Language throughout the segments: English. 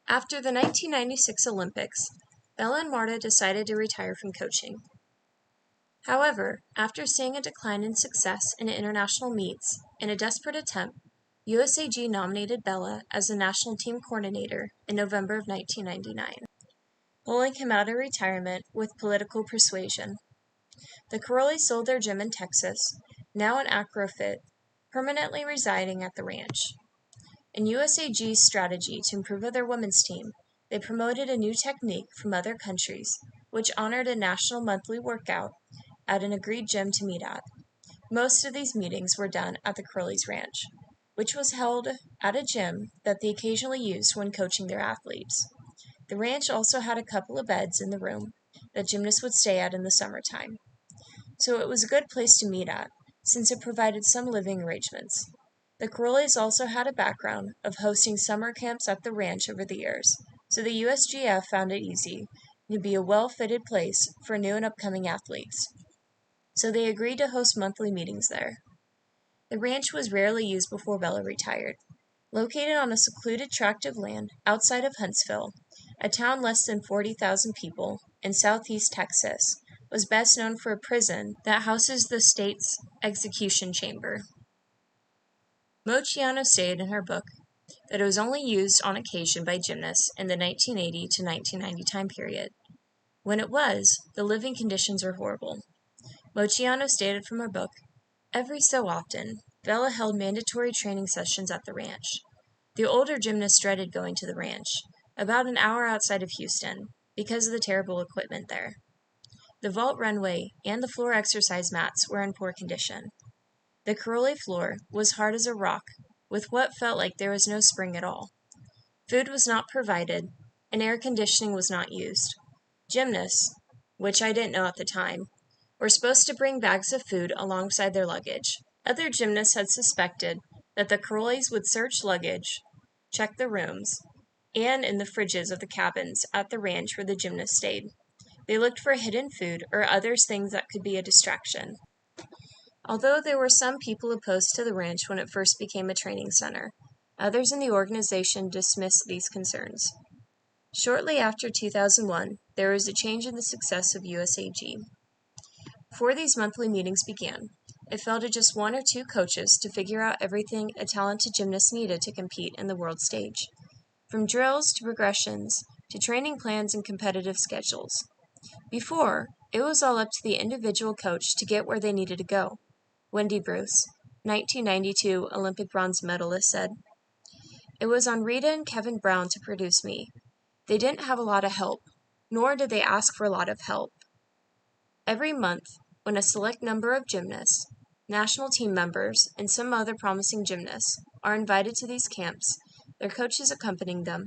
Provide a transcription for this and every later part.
After the 1996 Olympics, Bella and Marta decided to retire from coaching. However, after seeing a decline in success in international meets, in a desperate attempt, USAG nominated Bella as the national team coordinator in November of 1999, pulling him out of retirement with political persuasion. The Carollis sold their gym in Texas, now an Acrofit, permanently residing at the ranch. In USAG's strategy to improve their women's team, they promoted a new technique from other countries, which honored a national monthly workout at an agreed gym to meet at. Most of these meetings were done at the Carollis Ranch, which was held at a gym that they occasionally used when coaching their athletes. The ranch also had a couple of beds in the room that gymnasts would stay at in the summertime. So it was a good place to meet at, since it provided some living arrangements. The Carollis also had a background of hosting summer camps at the ranch over the years, so the USGF found it easy to be a well-fitted place for new and upcoming athletes. So they agreed to host monthly meetings there. The ranch was rarely used before Bella retired. Located on a secluded tract of land outside of Huntsville, a town less than 40,000 people in southeast Texas, was best known for a prison that houses the state's execution chamber. Mochiano stated in her book that it was only used on occasion by gymnasts in the 1980 to 1990 time period. When it was, the living conditions were horrible. Mochiano stated from her book, every so often, Bella held mandatory training sessions at the ranch. The older gymnasts dreaded going to the ranch, about an hour outside of Houston, because of the terrible equipment there. The vault runway and the floor exercise mats were in poor condition. The Carolli floor was hard as a rock, with what felt like there was no spring at all. Food was not provided, and air conditioning was not used. Gymnasts, which I didn't know at the time, were supposed to bring bags of food alongside their luggage. Other gymnasts had suspected that the Carollis would search luggage, check the rooms, and in the fridges of the cabins at the ranch where the gymnasts stayed. They looked for hidden food or other things that could be a distraction. Although there were some people opposed to the ranch when it first became a training center, others in the organization dismissed these concerns. Shortly after 2001, there was a change in the success of USAG. Before these monthly meetings began, it fell to just one or two coaches to figure out everything a talented gymnast needed to compete in the world stage, from drills to progressions to training plans and competitive schedules. Before, it was all up to the individual coach to get where they needed to go. Wendy Bruce, 1992 Olympic bronze medalist, said, "It was on Rita and Kevin Brown to produce me. They didn't have a lot of help, nor did they ask for a lot of help. Every month, when a select number of gymnasts, national team members, and some other promising gymnasts are invited to these camps, their coaches accompanying them,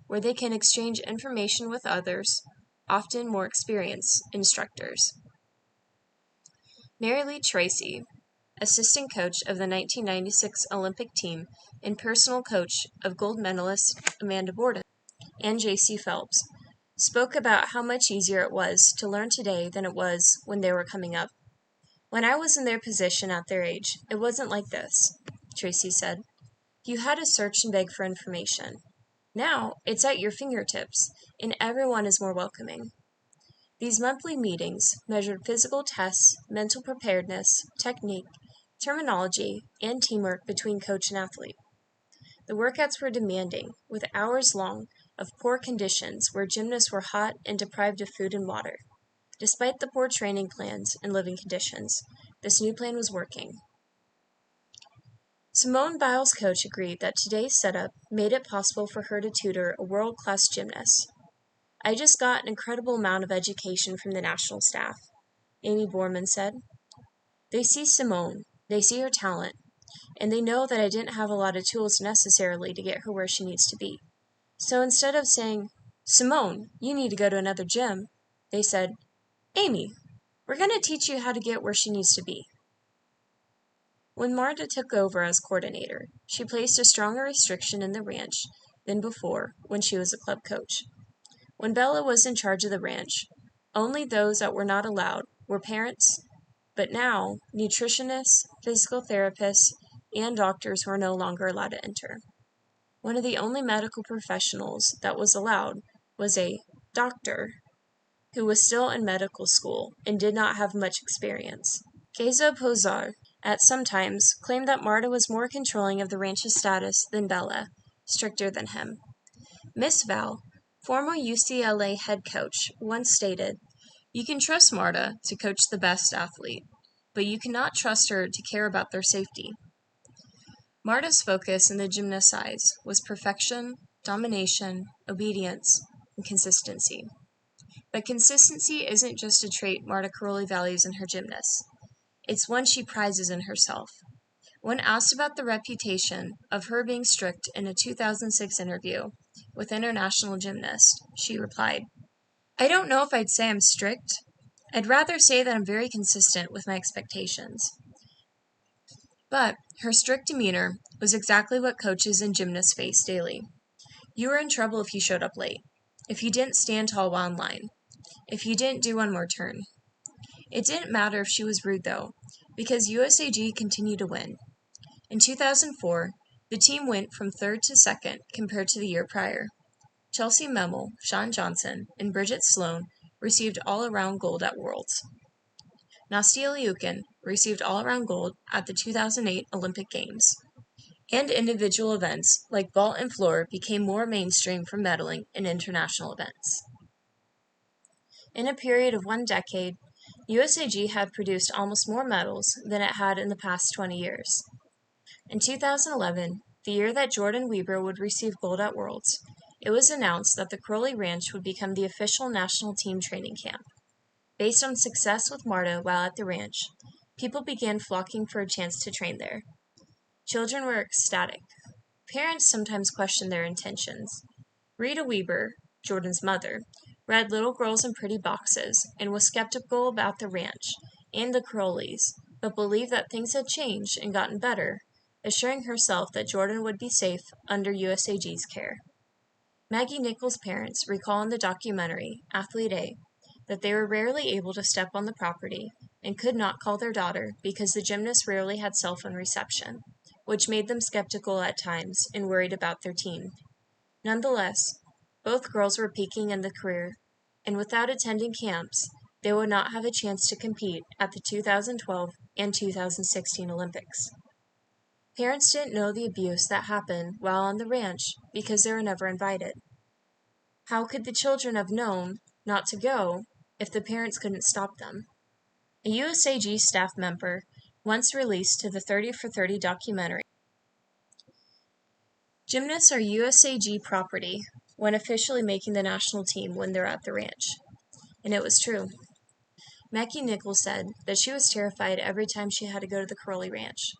where they can exchange information with others, often more experienced instructors." Mary Lee Tracy, assistant coach of the 1996 Olympic team and personal coach of gold medalist Amanda Borden and J.C. Phelps, spoke about how much easier it was to learn today than it was when they were coming up. "When I was in their position at their age, it wasn't like this," Tracy said. "You had to search and beg for information. Now, it's at your fingertips, and everyone is more welcoming." These monthly meetings measured physical tests, mental preparedness, technique, terminology, and teamwork between coach and athlete. The workouts were demanding, with hours long of poor conditions where gymnasts were hot and deprived of food and water. Despite the poor training plans and living conditions, this new plan was working. Simone Biles' coach agreed that today's setup made it possible for her to tutor a world-class gymnast. "I just got an incredible amount of education from the national staff," Amy Borman said. "They see Simone, they see her talent, and they know that I didn't have a lot of tools necessarily to get her where she needs to be. So instead of saying, 'Simone, you need to go to another gym,' they said, 'Amy, we're going to teach you how to get where she needs to be.'" When Marta took over as coordinator, she placed a stronger restriction in the ranch than before when she was a club coach. When Bella was in charge of the ranch, only those that were not allowed were parents, but now nutritionists, physical therapists, and doctors were no longer allowed to enter. One of the only medical professionals that was allowed was a doctor who was still in medical school and did not have much experience. Geza Pozar, at some times, claimed that Marta was more controlling of the ranch's status than Bella, stricter than him. Miss Val, former UCLA head coach, once stated, "You can trust Marta to coach the best athlete, but you cannot trust her to care about their safety." Marta's focus in the gymnast's eyes was perfection, domination, obedience, and consistency. But consistency isn't just a trait Marta Caroli values in her gymnasts. It's one she prizes in herself. When asked about the reputation of her being strict in a 2006 interview with International Gymnast, she replied, "I don't know if I'd say I'm strict. I'd rather say that I'm very consistent with my expectations." But her strict demeanor was exactly what coaches and gymnasts face daily. You were in trouble if you showed up late, if you didn't stand tall while in line, if you didn't do one more turn. It didn't matter if she was rude, though, because USAG continued to win. In 2004, the team went from third to second compared to the year prior. Chelsea Memel, Shawn Johnson, and Bridget Sloan received all-around gold at Worlds. Nastia Liukin received all-around gold at the 2008 Olympic Games. And individual events like vault and floor became more mainstream for medaling in international events. In a period of 1 decade, USAG had produced almost more medals than it had in the past 20 years. In 2011, the year that Jordan Weber would receive gold at Worlds, it was announced that the Crowley Ranch would become the official national team training camp. Based on success with Marta while at the ranch, people began flocking for a chance to train there. Children were ecstatic. Parents sometimes questioned their intentions. Rita Weber, Jordan's mother, read Little Girls in Pretty Boxes and was skeptical about the ranch and the Crowleys, but believed that things had changed and gotten better, assuring herself that Jordan would be safe under USAG's care. Maggie Nichols' parents recall in the documentary, Athlete A, that they were rarely able to step on the property and could not call their daughter because the gymnast rarely had cell phone reception, which made them skeptical at times and worried about their teen. Nonetheless, both girls were peaking in the career, and without attending camps, they would not have a chance to compete at the 2012 and 2016 Olympics. Parents didn't know the abuse that happened while on the ranch because they were never invited. How could the children have known not to go if the parents couldn't stop them? A USAG staff member once released to the 30 for 30 documentary, "Gymnasts are USAG property when officially making the national team when they're at the ranch." And it was true. Maggie Nichols said that she was terrified every time she had to go to the Crowley Ranch.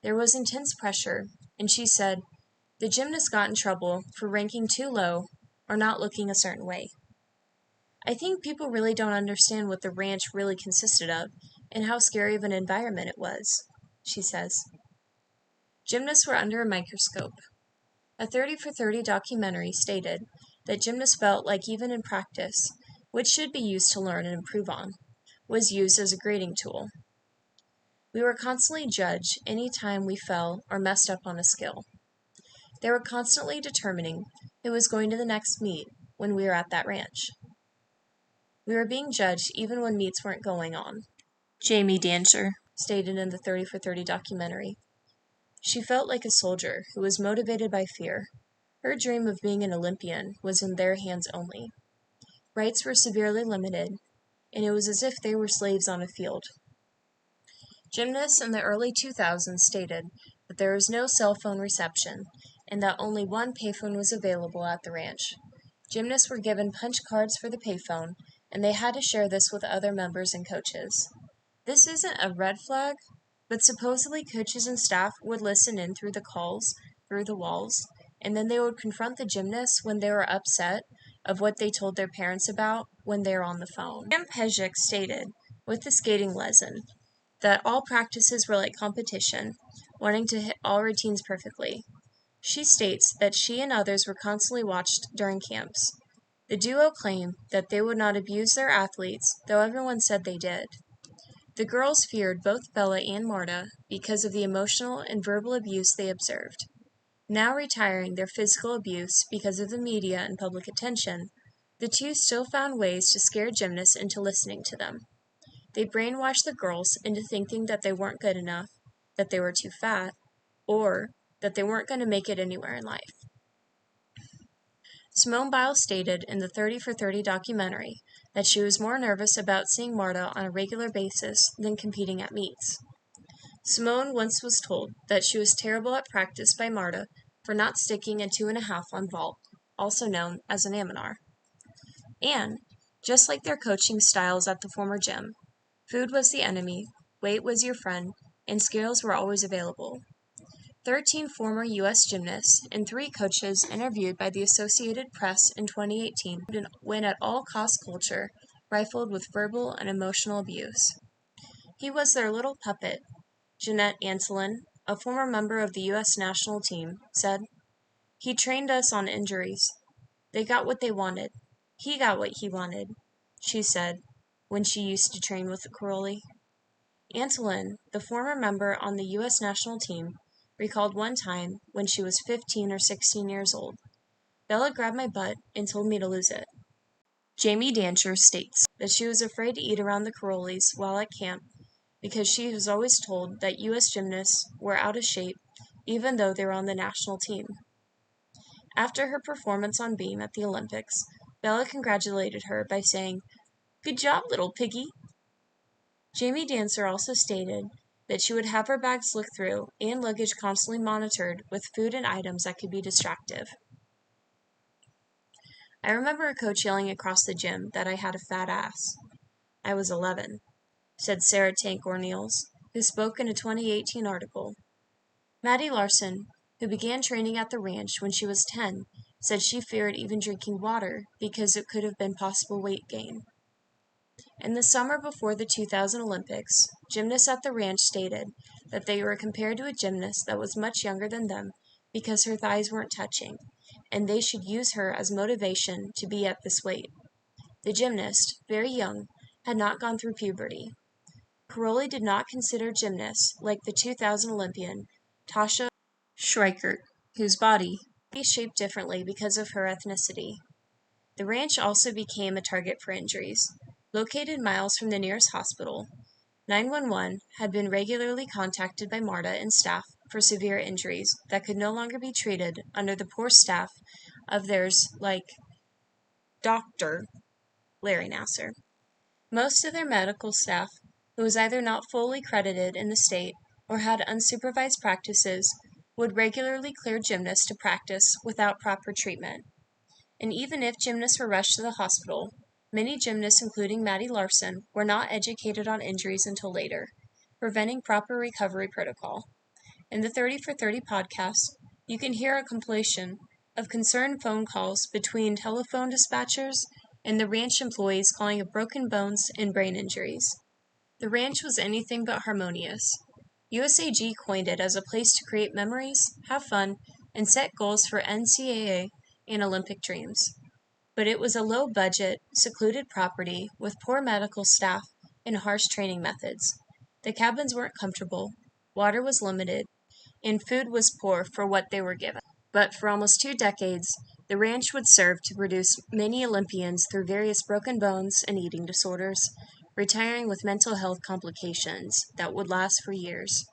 There was intense pressure, and she said, "The gymnasts got in trouble for ranking too low or not looking a certain way." I think people really don't understand what the ranch really consisted of and how scary of an environment it was, she says. Gymnasts were under a microscope. A 30 for 30 documentary stated that gymnasts felt like even in practice, which should be used to learn and improve on, was used as a grading tool. We were constantly judged any time we fell or messed up on a skill. They were constantly determining who was going to the next meet when we were at that ranch. We were being judged even when meets weren't going on, Jamie Danger stated in the 30 for 30 documentary. She felt like a soldier who was motivated by fear. Her dream of being an Olympian was in their hands only. Rights were severely limited, and it was as if they were slaves on a field. Gymnasts in the early 2000s stated that there was no cell phone reception and that only one payphone was available at the ranch. Gymnasts were given punch cards for the payphone, and they had to share this with other members and coaches. This isn't a red flag, but supposedly coaches and staff would listen in through the calls, through the walls, and then they would confront the gymnasts when they were upset of what they told their parents about when they were on the phone. Sam Pejic stated, with the skating lesson, that all practices were like competition, wanting to hit all routines perfectly. She states that she and others were constantly watched during camps. The duo claimed that they would not abuse their athletes, though everyone said they did. The girls feared both Bella and Marta because of the emotional and verbal abuse they observed. Now retiring their physical abuse because of the media and public attention, the two still found ways to scare gymnasts into listening to them. They brainwashed the girls into thinking that they weren't good enough, that they were too fat, or that they weren't going to make it anywhere in life. Simone Biles stated in the 30 for 30 documentary that she was more nervous about seeing Marta on a regular basis than competing at meets. Simone once was told that she was terrible at practice by Marta for not sticking a 2.5 on vault, also known as an aminar. And, just like their coaching styles at the former gym, food was the enemy, weight was your friend, and skills were always available. 13 former U.S. gymnasts and 3 coaches interviewed by the Associated Press in 2018 win at all cost culture rifled with verbal and emotional abuse. He was their little puppet. Jeanette Antolin, a former member of the U.S. national team, said, "He trained us on injuries. They got what they wanted. He got what he wanted," she said, when she used to train with the Caroli. Antolin, the former member on the U.S. national team, recalled one time when she was 15 or 16 years old. "Bella grabbed my butt and told me to lose it." Jamie Dancher states that she was afraid to eat around the Carolis while at camp because she was always told that U.S. gymnasts were out of shape even though they were on the national team. After her performance on beam at the Olympics, Bella congratulated her by saying, "Good job, little piggy." Jamie Dancer also stated that she would have her bags looked through and luggage constantly monitored with food and items that could be distractive. "I remember a coach yelling across the gym that I had a fat ass. I was 11, said Sarah Tank Orneals, who spoke in a 2018 article. Maddie Larson, who began training at the ranch when she was 10, said she feared even drinking water because it could have been possible weight gain. In the summer before the 2000 Olympics, gymnasts at the ranch stated that they were compared to a gymnast that was much younger than them because her thighs weren't touching, and they should use her as motivation to be at this weight. The gymnast, very young, had not gone through puberty. Caroli did not consider gymnasts like the 2000 Olympian Tasha Schweikert, whose body was shaped differently because of her ethnicity. The ranch also became a target for injuries. Located miles from the nearest hospital, 911 had been regularly contacted by Marta and staff for severe injuries that could no longer be treated under the poor staff of theirs like Dr. Larry Nasser. Most of their medical staff, who was either not fully credited in the state or had unsupervised practices, would regularly clear gymnasts to practice without proper treatment. And even if gymnasts were rushed to the hospital, many gymnasts, including Maddie Larson, were not educated on injuries until later, preventing proper recovery protocol. In the 30 for 30 podcast, you can hear a compilation of concerned phone calls between telephone dispatchers and the ranch employees calling of broken bones and brain injuries. The ranch was anything but harmonious. USAG coined it as a place to create memories, have fun, and set goals for NCAA and Olympic dreams. But it was a low-budget, secluded property with poor medical staff and harsh training methods. The cabins weren't comfortable, water was limited, and food was poor for what they were given. But for almost 2 decades, the ranch would serve to produce many Olympians through various broken bones and eating disorders, retiring with mental health complications that would last for years.